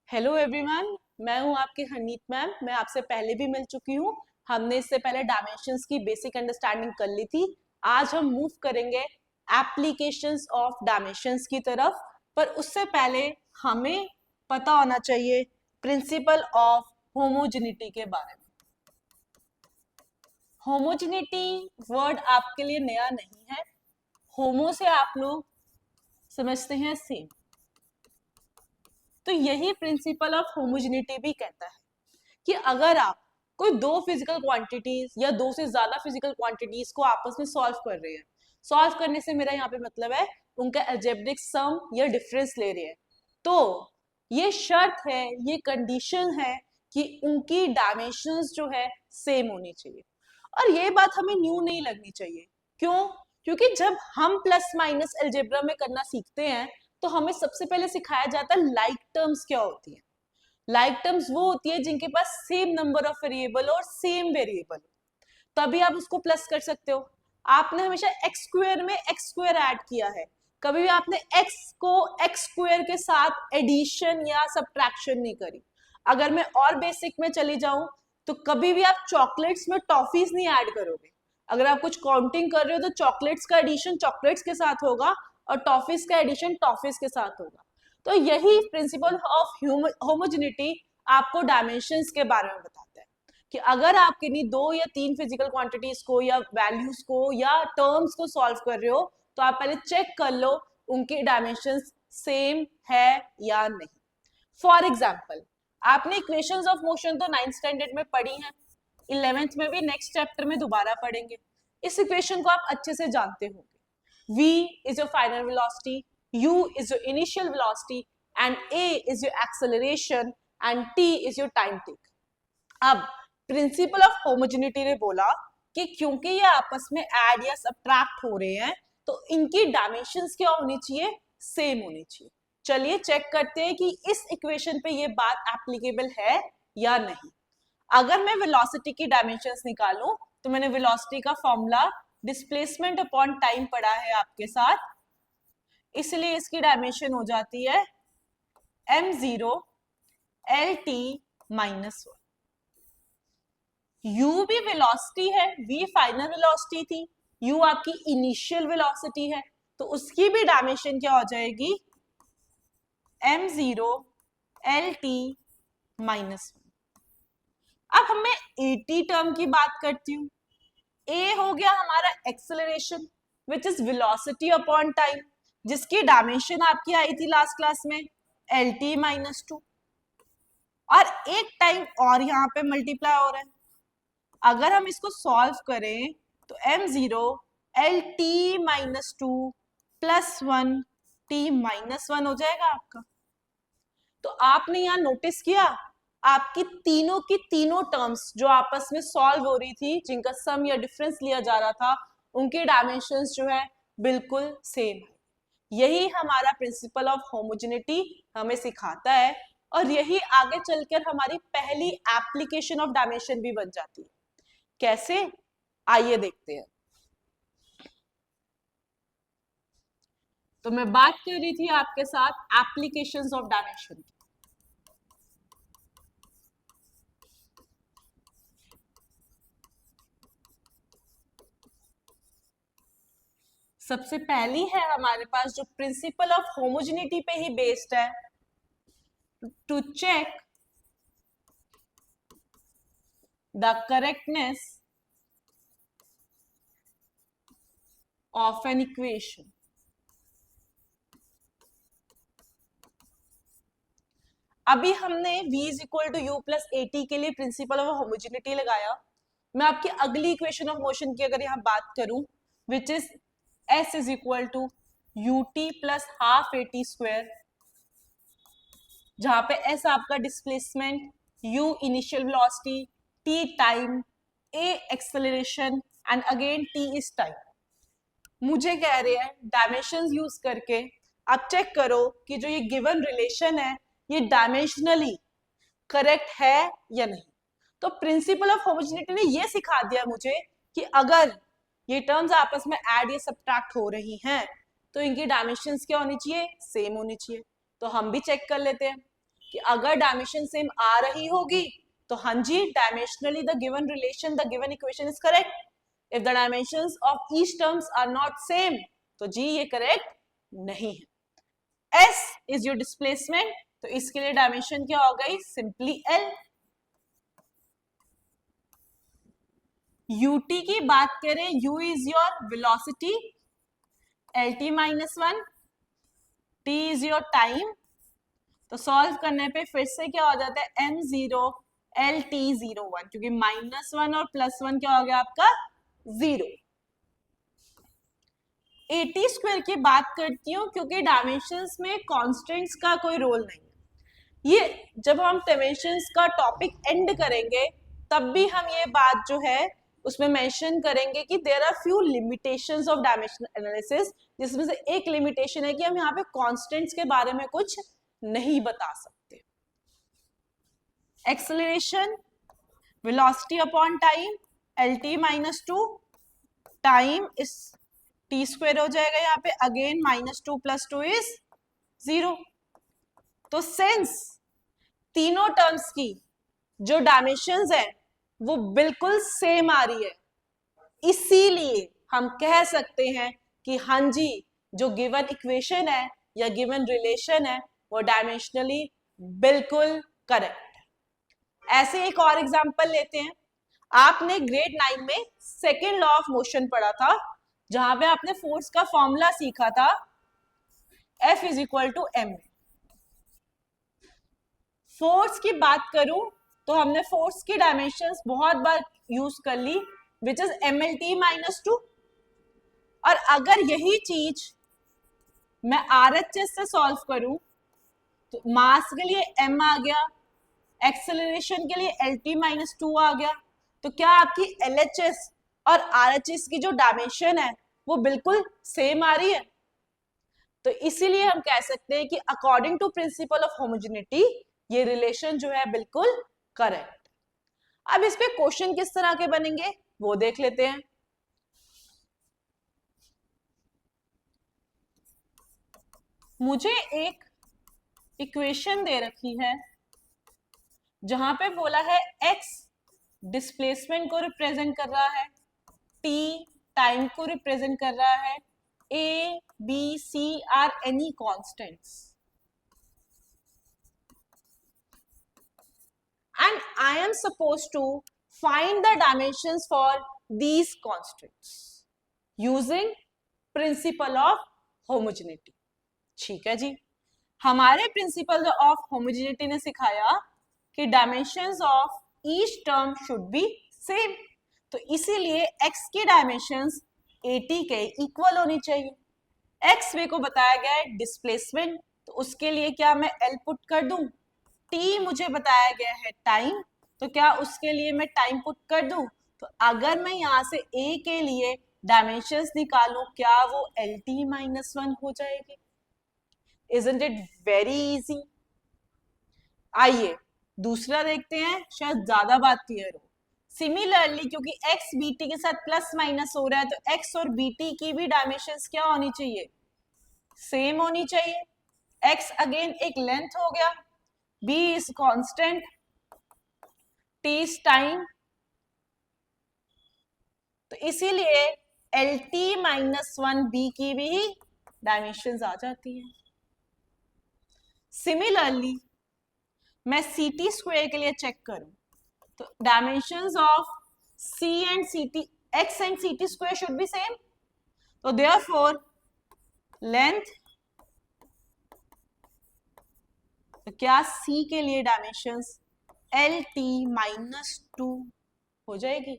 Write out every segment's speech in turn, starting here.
Hello everyone, मैं हूं आपकी हरनीत मैम। मैं आपसे पहले भी मिल चुकी हूं। हमने इससे पहले डायमेंशंस की बेसिक अंडरस्टैंडिंग कर ली थी। आज हम मूव करेंगे एप्लीकेशंस ऑफ डायमेंशंस की तरफ। पर उससे पहले हमें पता होना चाहिए प्रिंसिपल ऑफ होमोजेनिटी के बारे में। होमोजेनिटी वर्ड आपके लिए नया नहीं है। होमो से आप लोग समझते हैं सेम, तो यही प्रिंसिपल ऑफ होमोजेनिटी भी कहता है कि अगर आप कोई दो फिजिकल क्वांटिटीज या दो से ज्यादा फिजिकल क्वांटिटीज को आपस में सॉल्व कर रहे हैं, सॉल्व करने से मेरा यहाँ पे मतलब है उनका अलजेब्रिक सम या डिफरेंस ले रहे हैं, तो ये शर्त है, ये कंडीशन है कि उनकी डायमेंशंस जो है सेम होनी चाहिए। और ये बात हमें न्यू नहीं लगनी चाहिए। क्यों? क्योंकि जब हम प्लस माइनस अलजेब्रा में करना सीखते हैं तो हमें सबसे पहले सिखाया जाता है लाइक टर्म्स क्या होती है। लाइक टर्म्स वो होती है जिनके पास सेम नंबर ऑफ वेरिएबल और सेम वेरिएबल, तभी आप उसको प्लस कर सकते हो। आपने हमेशा एक्स स्क्वायर में एक्स स्क्वायर ऐड किया है, कभी भी आपने एक्स को एक्स स्क्वायर के साथ एडिशन या सब्ट्रैक्शन नहीं करी। अगर मैं और बेसिक में चली जाऊं तो कभी भी आप चॉकलेट्स में टॉफीज नहीं ऐड करोगे। अगर आप कुछ काउंटिंग कर रहे हो तो चॉकलेट्स का एडिशन चॉकलेट्स के साथ होगा और टॉफीज का एडिशन टॉफीज के साथ होगा। तो यही प्रिंसिपल ऑफ होमोजेनिटी आपको डायमेंशंस के बारे में बताता है कि अगर आप किन्हीं दो या तीन फिजिकल क्वांटिटीज को या वैल्यूज को या टर्म्स को सॉल्व कर रहे हो तो आप पहले चेक कर लो उनके डायमेंशंस सेम है या नहीं। फॉर एग्जाम्पल, आपने इक्वेशंस ऑफ मोशन तो 9th स्टैंडर्ड में पढ़ी हैं, 11th में भी नेक्स्ट चैप्टर में दोबारा पढ़ेंगे। इस इक्वेशन को आप अच्छे से जानते होंगे। v is your final velocity, u is your initial velocity and a is your acceleration and t is your time take. अब प्रिंसिपल ऑफ होमोजेनिटी ने बोला कि क्योंकि ये आपस में ऐड या सब्ट्रैक्ट हो रहे हैं तो इनकी डायमेंशंस क्या होनी चाहिए? सेम होनी चाहिए। चलिए चेक करते हैं कि इस इक्वेशन पे ये बात एप्लीकेबल है या नहीं। अगर मैं वेलोसिटी की डायमेंशंस निकालूं तो मैंने वेलोसिटी का फॉर्मूला डिस्प्लेसमेंट अपॉन टाइम पढ़ा है आपके साथ, इसलिए इसकी डायमेंशन हो जाती है m0 lt माइनस 1। u भी वेलोसिटी है, v फाइनल वेलोसिटी थी, u आपकी इनिशियल वेलोसिटी है, तो उसकी भी डायमेंशन क्या हो जाएगी? m0 lt minus 1। अब मैं at टर्म की बात करती हूँ। a हो गया हमारा acceleration which is velocity upon time, जिसकी डायमेंशन आपकी आई थी लास्ट क्लास में lt माइनस 2, और एक टाइम और यहाँ पे मल्टीप्लाई हो रहा है। अगर हम इसको सॉल्व करें तो m0 lt minus 2 plus 1 t minus 1 हो जाएगा आपका। तो आपने यहाँ नोटिस किया आपकी तीनों की तीनों टर्म्स जो आपस में सॉल्व हो रही थी, जिनका सम या डिफरेंस लिया जा रहा था, उनके डायमेंशंस जो है बिल्कुल सेम है। यही हमारा प्रिंसिपल ऑफ होमोजेनिटी हमें सिखाता है और यही आगे चलकर हमारी पहली एप्लीकेशन ऑफ डायमेंशन भी बन जाती है। कैसे? आइए देखते हैं। तो मैं बात कर रही थी आपके साथ एप्लीकेशंस ऑफ डायमेंशन की। सबसे पहली है हमारे पास जो प्रिंसिपल ऑफ होमोजेनिटी पे ही बेस्ड है, to check the correctness of an equation. अभी हमने v is equal to u plus a t के लिए प्रिंसिपल ऑफ होमोजेनिटी लगाया। मैं आपकी अगली इक्वेशन ऑफ मोशन की अगर यहाँ बात करूं which is s is equal to u t plus half a t square, जहां पे s आपका displacement, u initial velocity, t time, a acceleration and again t is time. मुझे कह रहे हैं डायमेंशंस यूज करके आप चेक करो कि जो ये गिवन रिलेशन है ये डायमेंशनली करेक्ट है या नहीं। तो प्रिंसिपल ऑफ होमोजेनिटी ने ये सिखा दिया मुझे कि अगर ये टर्म्स आपस में ऐड या सब्ट्रैक्ट हो रही हैं तो इनकी डायमेंशंस क्या होनी चाहिए? सेम होनी चाहिए। तो हम भी चेक कर लेते हैं। कि अगर डायमेंशन सेम आ रही होगी तो हाँ जी, dimensionally the given relation, the given equation is correct. If the dimensions of each terms are not same, तो जी ये करेक्ट नहीं है. S इज योर डिस्प्लेसमेंट, तो इसके लिए डायमेंशन क्या हो गई, सिंपली L. ut की बात करें, u is your velocity, lt minus 1, t is your time. तो सॉल्व करने पे फिर से क्या हो जाता है, m0 lt01, क्योंकि -1 और +1 क्या हो गया आपका 0. AT स्क्वायर की बात करती हूँ क्योंकि डायमेंशंस में कांस्टेंट्स का कोई रोल नहीं है. ये जब हम डायमेंशंस का टॉपिक एंड करेंगे तब भी हम ये बात जो है उसमें मेंशन करेंगे कि there are few limitations of dimensional analysis, जिसमें से एक लिमिटेशन है कि हम यहाँ पे कांस्टेंट्स के बारे में कुछ नहीं बता सकते. Acceleration, velocity upon time, lt -2, time इस t स्क्वायर हो जाएगा यहाँ पे, अगेन -2 + 2 इज 0. तो सिंस तीनों टर्म्स की जो डायमेंशंस है वो बिल्कुल सेम आ रही है, इसीलिए हम कह सकते हैं कि हाँ जी, जो गिवन इक्वेशन है या गिवन रिलेशन है वो डायमेंशनली बिल्कुल करेक्ट है. ऐसे एक और एग्जांपल लेते हैं. आपने ग्रेड 9 में सेकेंड लॉ ऑफ मोशन पढ़ा था, जहां पे आपने फोर्स का फॉर्मूला सीखा था, F = m. फोर्स की बात करूं तो हमने फोर्स की डायमेंशंस बहुत बार यूज कर ली, विच इज mlt -2. और अगर यही चीज मैं RHS से सॉल्व करूं तो मास के लिए m आ गया, एक्सेलरेशन के लिए lt -2 आ गया, तो क्या आपकी LHS और RHS की जो डायमेंशन है वो बिल्कुल सेम आ रही है? तो इसीलिए हम कह सकते हैं कि according to principle of homogeneity ये रिलेशन जो है बिल्कुल करेक्ट. अब इस पे क्वेश्चन किस तरह के बनेंगे वो देख लेते हैं. मुझे एक इक्वेशन दे रखी है जहां पे बोला है x डिस्प्लेसमेंट को रिप्रेजेंट कर रहा है, t टाइम को रिप्रेजेंट कर रहा है, a b c are any constants, and I am supposed to find the dimensions for these constants using principle of homogeneity. ठीक है जी, हमारे प्रिंसिपल ऑफ होमोजेनिटी ने सिखाया कि dimensions of each term should be same, तो इसीलिए x की dimensions AT के इक्वल होनी चाहिए. x वे को बताया गया है डिस्प्लेसमेंट, तो उसके लिए क्या मैं L पुट कर दूं, t मुझे बताया गया है टाइम, तो क्या उसके लिए मैं टाइम पुट कर दूं. तो अगर मैं यहाँ से a के लिए डायमेंशंस निकालूं, क्या वो lt -1 हो जाएगी? Isn't it very easy? आइए दूसरा देखते हैं, शायद ज्यादा बात क्लियर हो. सिमिलरली क्योंकि x bt के साथ प्लस माइनस हो रहा है, तो x और bt की भी डायमेंशंस क्या होनी चाहिए, सेम होनी चाहिए. x अगेन एक लेंथ हो गया, b is constant, t is time, तो इसीलिए lt -1 b की भी डायमेंशंस आ जाती है. सिमिलरली मैं ct स्क्वायर के लिए चेक करूं तो dimensions of c and ct, x and ct square should be same, तो देयरफॉर लेंथ, तो क्या c के लिए डायमेंशंस lt -2 हो जाएगी.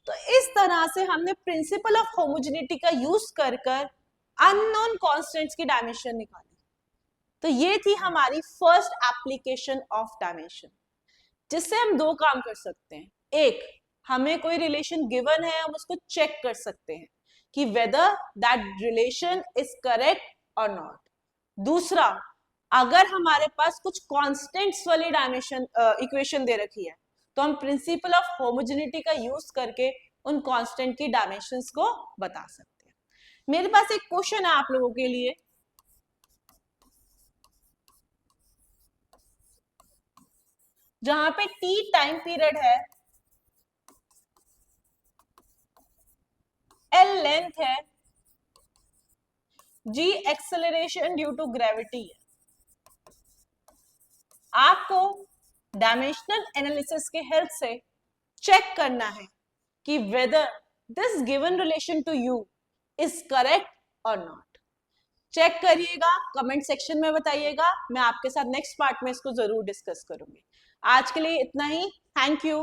तो इस तरह से हमने प्रिंसिपल ऑफ होमोजेनिटी का यूज कर अननोन कांस्टेंट्स की डायमेंशन निकाली. तो ये थी हमारी फर्स्ट एप्लीकेशन ऑफ डायमेंशन, जिससे हम दो काम कर सकते हैं. एक, हमें कोई रिलेशन गिवन है, हम उसको चेक कर सकते हैं कि whether that relation is correct और नॉट. दूसरा, अगर हमारे पास कुछ कांस्टेंट्स वाली डायमेंशन इक्वेशन दे रखी है, तो हम प्रिंसिपल ऑफ होमोजेनिटी का यूज करके उन कांस्टेंट की डायमेंशंस को बता सकते हैं. मेरे पास एक क्वेश्चन है आप लोगों के लिए. जहां पे t टाइम पीरियड है, l लेंथ है, g acceleration due to gravity है। आपको डायमेंशनल एनालिसिस के हेल्प से चेक करना है कि whether this given relation to you is correct और नॉट। चेक करिएगा, कमेंट सेक्शन में बताइएगा, मैं आपके साथ नेक्स्ट पार्ट में इसको जरूर डिस्कस करूंगी। आज के लिए इतना ही, थैंक यू।